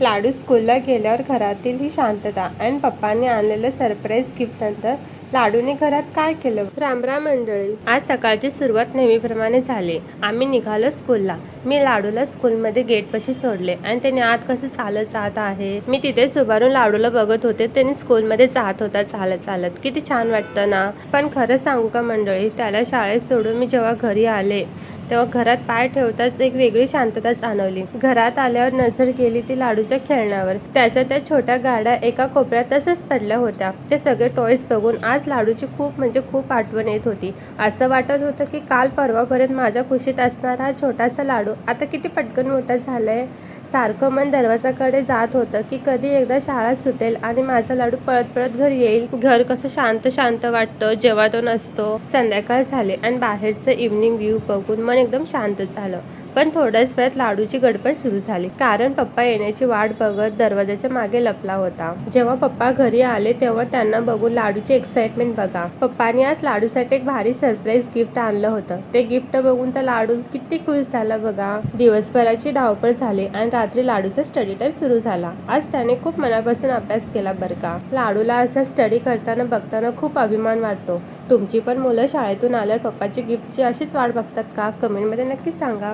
लाडू स्कूलला गेल्यावर घरातील ही शांतता आणि पप्पांनी आणलेलं सरप्राईज गिफ्ट नंतर लाडूने घरात काय केलं? रामराम मंडळी, आज सकाळची सुरुवात नेहमीप्रमाणे झाली. आम्ही निघालो स्कूलला. मी लाडूला स्कूलमध्ये गेटपाशी सोडले आणि त्याने आत कसं चालत जात आहे. मी तिथेच उभारून लाडूला बघत होते. त्याने स्कूलमध्ये जात होता चालत चालत. किती छान वाटतं ना. पण खरं सांगू का मंडळी, त्याला शाळेत सोडून मी जेव्हा घरी आले तेव्हा घरात पाय ठेवताच एक वेगळी शांतता जाणवली. घरात आल्यावर नजर गेली ती लाडूच्या खेळण्यावर. त्याच्या त्या छोट्या गाड्या एका कोपऱ्यात तसंच पडल्या होत्या. ते सगळे टॉयज बघून आज लाडूची खूप आठवण येत होती. असं वाटत होतं की काल परवापर्यंत माझ्या कुशीत असणारा हा छोटासा लाडू आता किती पटकन मोठा झालाय. सारखं मन दरवाजाकडे जात होतं की कधी एकदा शाळा सुटेल आणि माझा लाडू पळत पळत घरी येईल. घर कसं शांत शांत वाटतं जेव्हा तो नसतो. संध्याकाळ झाले आणि बाहेरचं इव्हनिंग व्ह्यू बघून मन एकदम शांत झालं. पण थोड्याच वेळात लाडूची गडबड सुरू झाली, कारण पप्पा येण्याची वाट बघत दरवाजाच्या मागे लपला होता. जेव्हा पप्पा घरी आले तेव्हा त्यांना बघून लाडूची एक्साइटमेंट बघा. पप्पांनी आज लाडूसाठी एक भारी सरप्राईज गिफ्ट आणलं होतं. ते गिफ्ट बघून तर लाडू किती खुश झाला बघा. दिवसभराची धावपळ झाली आणि रात्री लाडूचा स्टडी टाइम सुरू झाला. आज त्याने खूप मनापासून अभ्यास केला बरं का. लाडूला असं स्टडी करताना बघताना खूप अभिमान वाटतो. तुमची पण मुलं शाळेतून आल्यावर पप्पाची गिफ्टची अशीच वाट बघतात का? कमेंटमध्ये नक्की सांगा.